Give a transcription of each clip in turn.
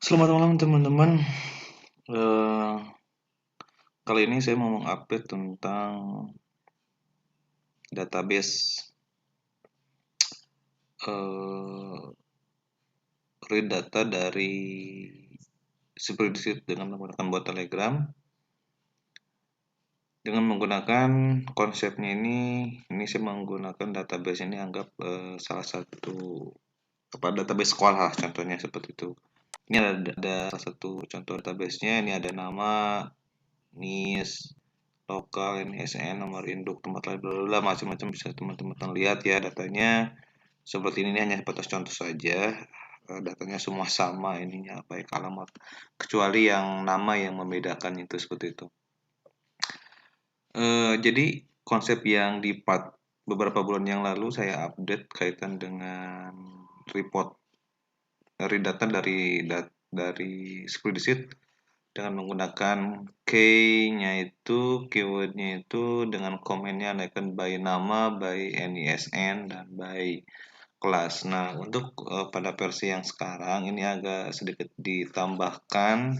Selamat malam teman-teman. Eh, Kali ini saya mau mengupdate tentang database eh, read data dari spreadsheet dengan menggunakan bot Telegram. Dengan menggunakan konsepnya ini saya menggunakan database ini anggap salah satu database sekolah contohnya seperti itu. Ini ada salah satu contoh database-nya. Ini ada nama, NIS, lokal, NISN, nomor induk, tempat lahir, bla bla macam-macam bisa teman-teman lihat ya datanya. Seperti ini hanya sebatas contoh saja. Datanya semua sama ininya baik alamat kecuali yang nama yang membedakan itu seperti itu. Jadi konsep yang di part beberapa bulan yang lalu saya update kaitan dengan report dari data dari spreadsheet dengan menggunakan key-nya itu, keywordnya itu dengan komennya akan by nama, by NISN, dan by kelas. Nah, untuk pada versi yang sekarang ini agak sedikit ditambahkan,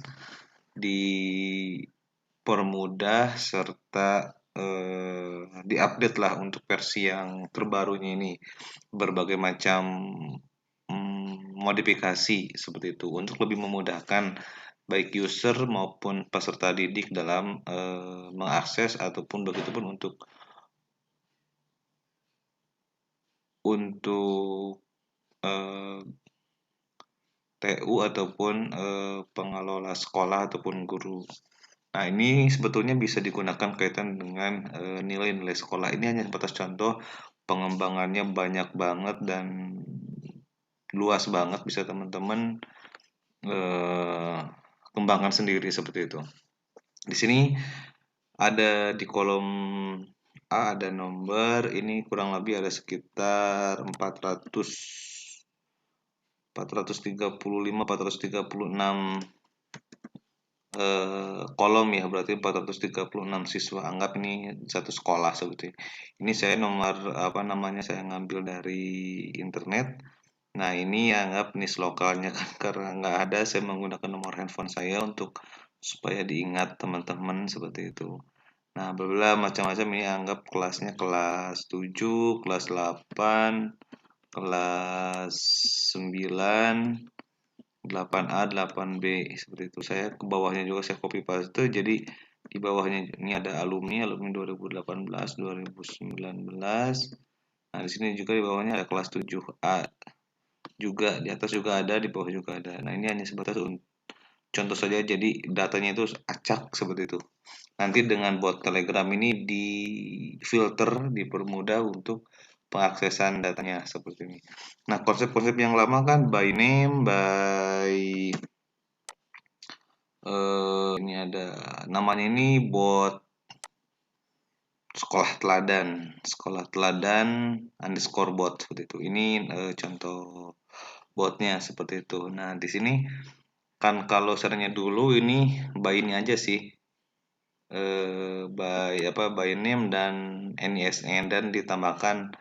dipermudah serta diupdate lah untuk versi yang terbarunya ini berbagai macam modifikasi seperti itu untuk lebih memudahkan baik user maupun peserta didik dalam mengakses ataupun begitupun untuk eh, TU ataupun pengelola sekolah ataupun guru. Nah, ini sebetulnya bisa digunakan kaitan dengan nilai-nilai sekolah. Ini hanya sebatas contoh, pengembangannya banyak banget dan luas banget, bisa teman-teman eh, kembangkan sendiri seperti itu. Di sini ada di kolom A ada nomor, ini kurang lebih ada sekitar 436 kolom ya, berarti 436 siswa. Anggap ini satu sekolah seperti ini. Ini saya nomor apa namanya saya ngambil dari internet. Nah, ini anggap NIS lokalnya kan karena nggak ada, saya menggunakan nomor handphone saya untuk supaya diingat teman-teman seperti itu. Nah, bla macam-macam ini anggap kelasnya kelas 7, kelas 8, kelas 9, 8A, 8B seperti itu. Saya ke bawahnya juga saya copy paste. Jadi di bawahnya ini ada alumni 2018, 2019. Nah, di sini juga di bawahnya ada kelas 7A juga, di atas juga ada, di bawah juga ada. Nah, ini hanya sebatas contoh saja, jadi datanya itu acak seperti itu. Nanti dengan bot Telegram ini di filter, dipermudah untuk pengaksesan datanya seperti ini. Nah, konsep-konsep yang lama kan by name, by ini ada namanya ini bot sekolah teladan underscore bot seperti itu. Ini contoh botnya seperti itu. Nah, di sini kan kalau seringnya dulu ini by ini aja sih, by name dan NISN dan ditambahkan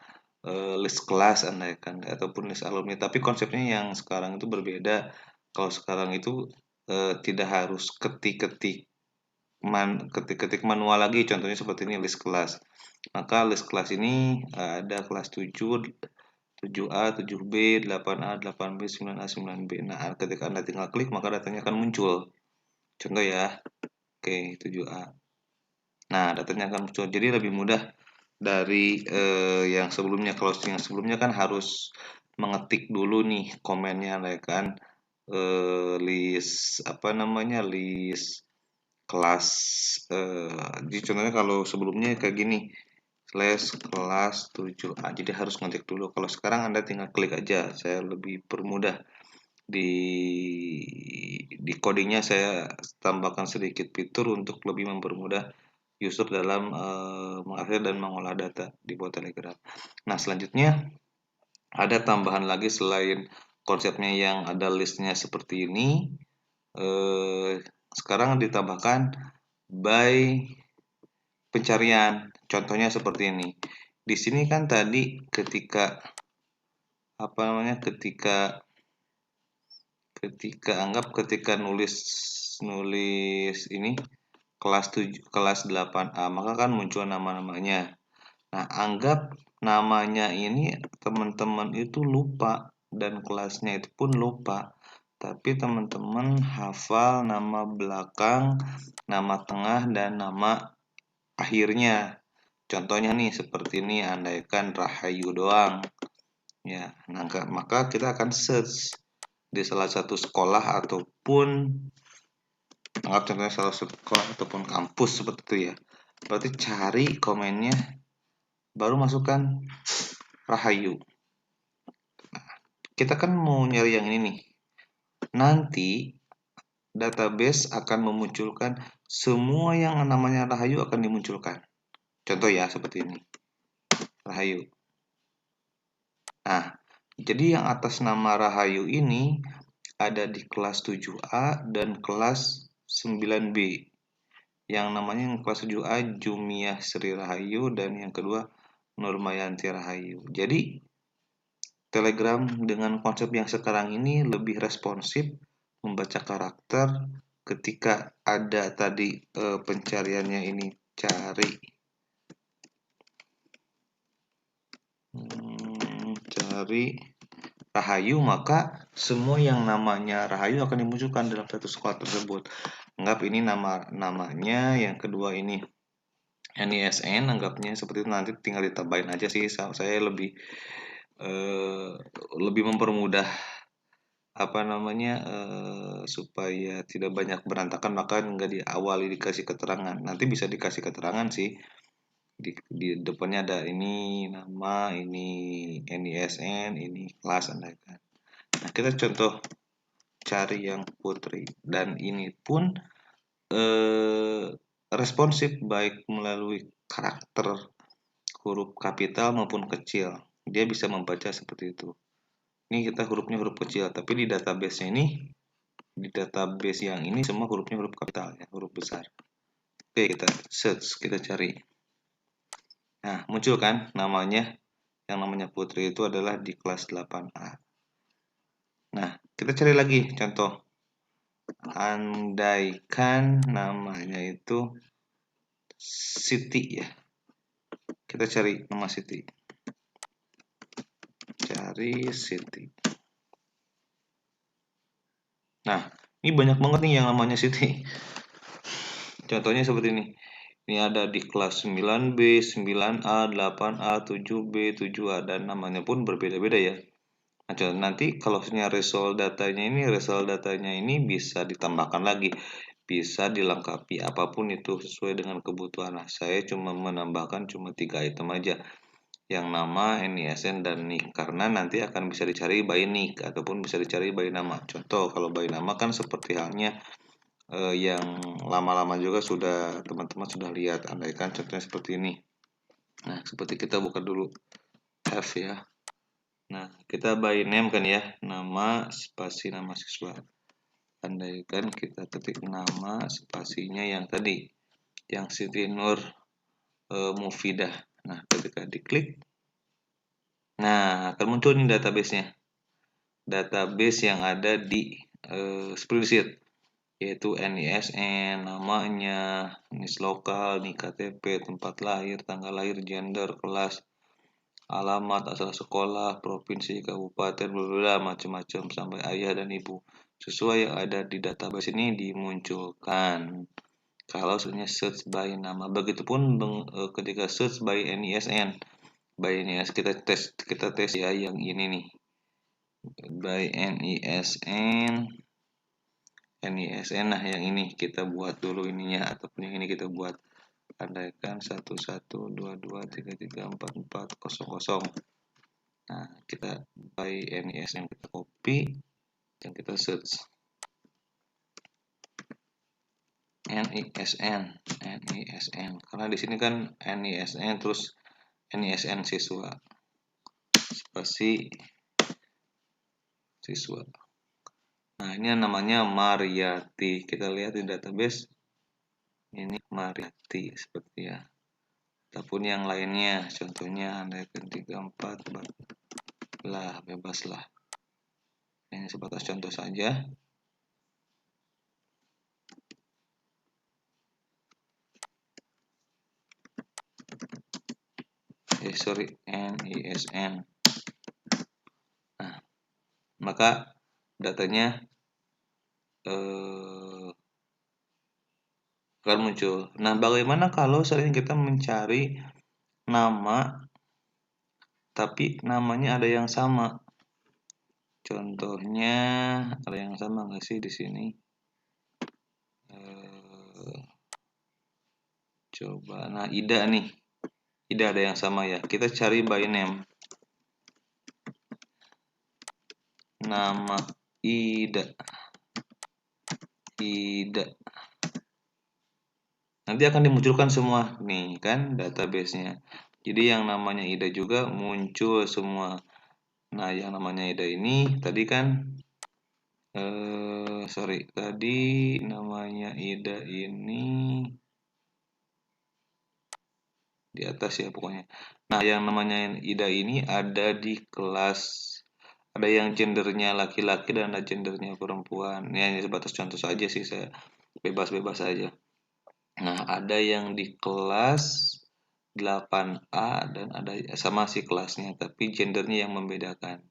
list kelas andaikan ataupun list alumni. Tapi konsepnya yang sekarang itu berbeda. Kalau sekarang itu tidak harus ketik-ketik manual lagi, contohnya seperti ini list kelas. Maka list kelas ini ada kelas 7, 7A, 7B, 8A, 8B, 9A, 9B. Nah, ketika Anda tinggal klik maka datanya akan muncul. Contoh ya. Oke, 7A. Nah, datanya akan muncul. Jadi lebih mudah dari yang sebelumnya. Kalau yang sebelumnya kan harus mengetik dulu nih komennya, ya kan, list apa namanya list kelas. Jadi contohnya kalau sebelumnya kayak gini, slash kelas 7A. Jadi harus ngetik dulu. Kalau sekarang Anda tinggal klik aja. Saya lebih permudah di codingnya, saya tambahkan sedikit fitur untuk lebih mempermudah user dalam mengakses dan mengolah data di bot Telegram. Nah, selanjutnya ada tambahan lagi selain konsepnya yang ada listnya seperti ini. Sekarang ditambahkan by pencarian. Contohnya seperti ini. Di sini kan tadi ketika ketika nulis ini kelas 8A, maka kan muncul nama-namanya. Nah, anggap namanya ini teman-teman itu lupa dan kelasnya itu pun lupa. Tapi teman-teman hafal nama belakang, nama tengah, dan nama akhirnya. Contohnya nih seperti ini, andaikan Rahayu doang. Ya, nah, maka kita akan search di salah satu sekolah ataupun anggap contohnya salah satu sekolah ataupun kampus seperti itu ya. Berarti cari komennya, baru masukkan Rahayu. Nah, kita kan mau nyari yang ini nih. Nanti database akan memunculkan semua yang namanya Rahayu akan dimunculkan. Contoh ya seperti ini. Rahayu. Nah, jadi yang atas nama Rahayu ini ada di kelas 7A dan kelas 9B. Yang namanya yang kelas 7A Jumiah Sri Rahayu dan yang kedua Nurmayanti Rahayu. Jadi Telegram dengan konsep yang sekarang ini lebih responsif membaca karakter ketika ada tadi pencariannya ini cari Rahayu, maka semua yang namanya Rahayu akan dimunculkan dalam satu sekolah tersebut. Anggap ini namanya, yang kedua ini NISN, anggapnya seperti itu, nanti tinggal ditambahin aja sih. Saya lebih mempermudah supaya tidak banyak berantakan, maka nggak diawali dikasih keterangan. Nanti bisa dikasih keterangan sih. Di depannya ada ini nama, ini NISN, ini kelas, andaikan. Nah, kita contoh cari yang Putri, dan ini pun responsif baik melalui karakter huruf kapital maupun kecil. Dia bisa membaca seperti itu. Ini kita hurufnya huruf kecil, tapi di database yang ini semua hurufnya huruf kapital ya, huruf besar. Oke, kita search, kita cari. Nah, muncul kan namanya, yang namanya Putri itu adalah di kelas 8A. Nah, kita cari lagi contoh. Andaikan namanya itu Siti ya. Kita cari nama Siti. Cari Siti. Nah, ini banyak banget nih yang namanya Siti. Contohnya seperti ini. Ini ada di kelas 9B, 9A, 8A, 7B, 7A, dan namanya pun berbeda-beda ya. Nah, nanti kalau result datanya ini bisa ditambahkan lagi, bisa dilengkapi apapun itu sesuai dengan kebutuhan. Nah, saya cuma menambahkan 3 item aja, yang nama, NISN, dan NIK, karena nanti akan bisa dicari by NIK ataupun bisa dicari by nama. Contoh kalau by nama kan seperti halnya yang lama-lama juga teman-teman sudah lihat, andaikan contohnya seperti ini. Nah, seperti kita buka dulu F ya. Nah, kita by name kan ya, nama spasi nama siswa. Andaikan kita ketik nama spasinya yang tadi, yang Siti Nur Mufidah. Nah, ketika diklik, nah akan muncul nih database-nya. Database yang ada di spreadsheet, yaitu NISN, namanya, NIS lokal, NIK KTP, tempat lahir, tanggal lahir, gender, kelas, alamat, asal sekolah, provinsi, kabupaten, bla macam-macam sampai ayah dan ibu. Sesuai yang ada di database ini dimunculkan. Kalau search by nama, begitupun ketika search by NISN. By NISN kita tes ya yang ini nih. By NISN, nah yang ini kita buat dulu ininya, ataupun yang ini kita buat. Andaikan 1122334440. Nah, kita by NISN, kita copy dan kita search NISN, karena di sini kan NISN terus NISN siswa, spasi siswa. Nah, ini namanya Mariati. Kita lihat di database ini Mariati seperti ya. Ataupun yang lainnya, contohnya andaikan 34 lah, bebas lah. Ini sebatas contoh saja. NISN. Nah, maka datanya akan muncul. Nah, bagaimana kalau sering kita mencari nama tapi namanya ada yang sama? Contohnya ada yang sama nggak sih di sini? Coba, nah Ida nih, Ida ada yang sama ya. Kita cari by name. Nama Ida. Ida. Nanti akan dimunculkan semua nih kan database-nya. Jadi yang namanya Ida juga muncul semua. Nah, yang namanya Ida ini tadi kan tadi namanya Ida ini di atas ya pokoknya. Nah, yang namanya Ida ini ada di kelas, ada yang gendernya laki-laki dan ada gendernya perempuan. Ya, ini sebatas contoh saja sih, saya bebas-bebas saja. Nah, ada yang di kelas 8A dan ada sama si kelasnya, tapi gendernya yang membedakan.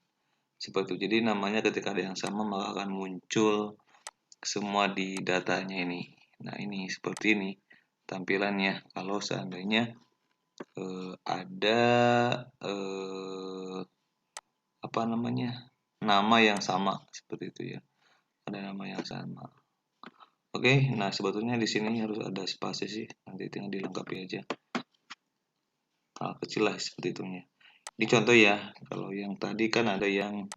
Seperti itu. Jadi namanya ketika ada yang sama maka akan muncul semua di datanya ini. Nah, ini seperti ini tampilannya kalau seandainya ada apa namanya? Nama yang sama seperti itu ya. Ada nama yang sama. Oke, nah sebetulnya di sini harus ada spasi sih, nanti tinggal dilengkapi aja. Hal kecil lah seperti itunya. Ini contoh ya, kalau yang tadi kan ada yang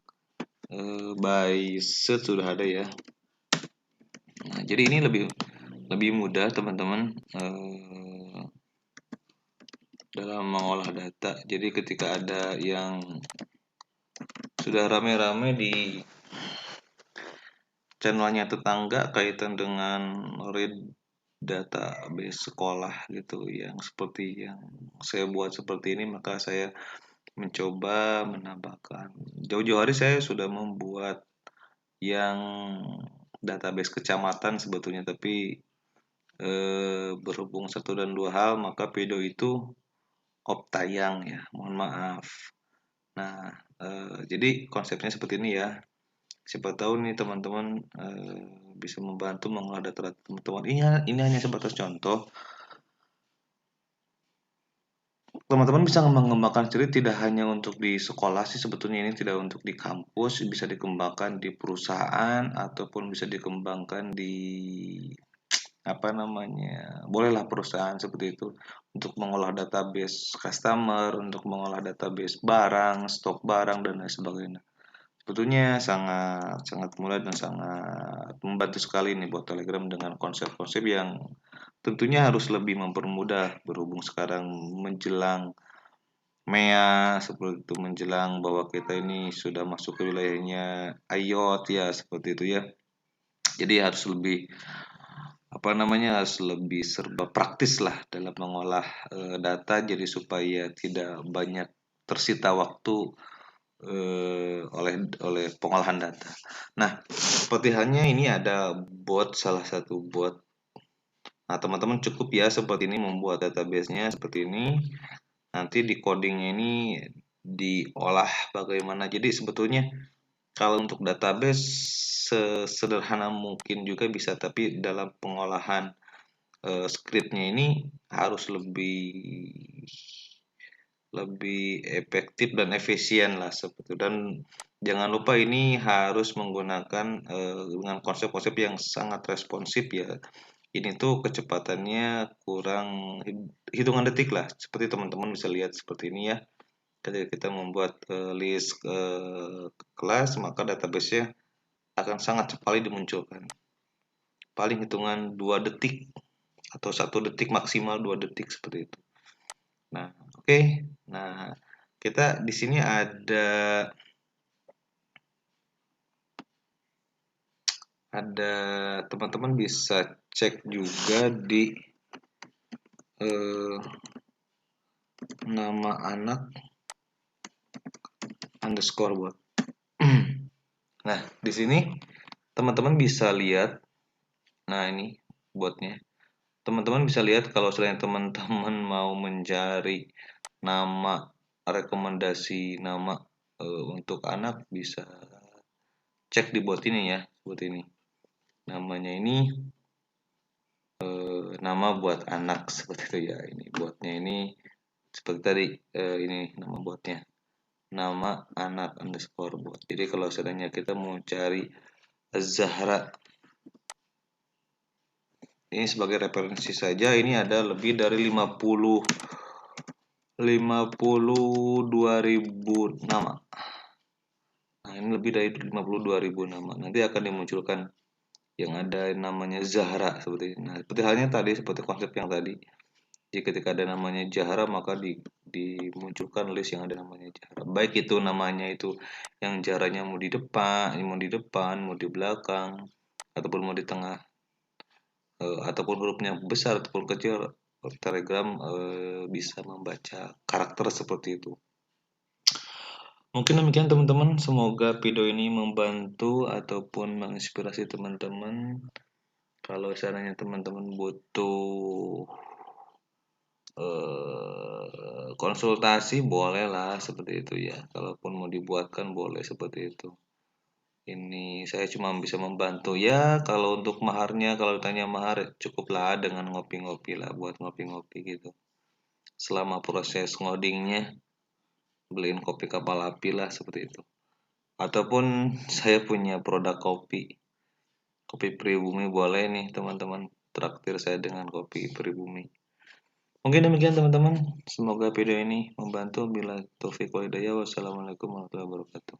by search sudah ada ya. Nah, jadi ini lebih mudah teman-teman dalam mengolah data. Jadi ketika ada yang sudah rame-rame di channelnya tetangga kaitan dengan read database sekolah gitu yang seperti yang saya buat seperti ini, maka saya mencoba menambahkan. Jauh-jauh hari saya sudah membuat yang database kecamatan sebetulnya, tapi berhubung satu dan dua hal maka video itu off tayang ya, mohon maaf. Nah, jadi konsepnya seperti ini ya. Siapa tahu nih teman-teman bisa membantu mengolah data teman-teman. Ini hanya sebatas contoh. Teman-teman bisa mengembangkan cerita tidak hanya untuk di sekolah sih, sebetulnya ini tidak untuk di kampus, bisa dikembangkan di perusahaan ataupun bisa dikembangkan di apa namanya, bolehlah perusahaan seperti itu untuk mengolah database customer, untuk mengolah database barang, stok barang dan lain sebagainya. Sebetulnya sangat sangat mudah dan sangat membantu sekali nih buat Telegram dengan konsep-konsep yang tentunya harus lebih mempermudah berhubung sekarang menjelang MEA seperti itu, menjelang bahwa kita ini sudah masuk ke wilayahnya IoT ya seperti itu ya. Jadi harus lebih apa namanya, harus lebih serba praktis lah dalam mengolah data, jadi supaya tidak banyak tersita waktu oleh pengolahan data. Nah, seperti halnya ini ada bot, salah satu bot. Nah, teman-teman cukup ya seperti ini membuat database-nya seperti ini. Nanti di codingnya ini diolah bagaimana. Jadi sebetulnya kalau untuk database sesederhana mungkin juga bisa, tapi dalam pengolahan scriptnya ini harus lebih efektif dan efisien lah seperti itu. Dan jangan lupa ini harus menggunakan dengan konsep-konsep yang sangat responsif ya. Ini tuh kecepatannya kurang hitungan detik lah. Seperti teman-teman bisa lihat seperti ini ya. Ketika kita membuat list kelas, maka database-nya akan sangat cepat dimunculkan. Paling hitungan 2 detik atau 1 detik, maksimal 2 detik seperti itu. Nah, oke. Nah, kita di sini ada teman-teman bisa cek juga di nama anak underscore buat Nah, di sini teman-teman bisa lihat, nah ini botnya. Teman-teman bisa lihat kalau selain teman-teman mau mencari nama rekomendasi nama untuk anak bisa cek di bot ini ya, seperti ini. Namanya ini nama buat anak seperti itu ya. Ini botnya ini seperti tadi ini nama botnya. Nama anak underscore bot. Jadi kalau seandainya kita mau cari Zahra, ini sebagai referensi saja, ini ada lebih dari 52.000 nama. Nah, ini lebih dari 52.000 nama. Nanti akan dimunculkan yang ada namanya Zahra seperti ini. Nah, seperti halnya tadi, seperti konsep yang tadi. Jadi ketika ada namanya Zahra, maka dimunculkan list yang ada namanya Zahra. Baik itu namanya itu yang Zahranya mau di depan, mau di belakang, ataupun mau di tengah, ataupun hurufnya besar ataupun kecil. Telegram bisa membaca karakter seperti itu. Mungkin demikian teman-teman, semoga video ini membantu ataupun menginspirasi teman-teman. Kalau seandainya teman-teman butuh konsultasi boleh lah seperti itu ya. Kalaupun mau dibuatkan boleh seperti itu. Ini saya cuma bisa membantu ya. Kalau untuk maharnya, kalau ditanya mahar cukuplah dengan ngopi-ngopi lah, buat ngopi-ngopi gitu. Selama proses ngodingnya beliin kopi kapal api lah seperti itu. Ataupun saya punya produk kopi pribumi, boleh nih teman-teman traktir saya dengan kopi pribumi. Mungkin demikian teman-teman, semoga video ini membantu. Bila taufik wal hidayah, wassalamualaikum warahmatullahi wabarakatuh.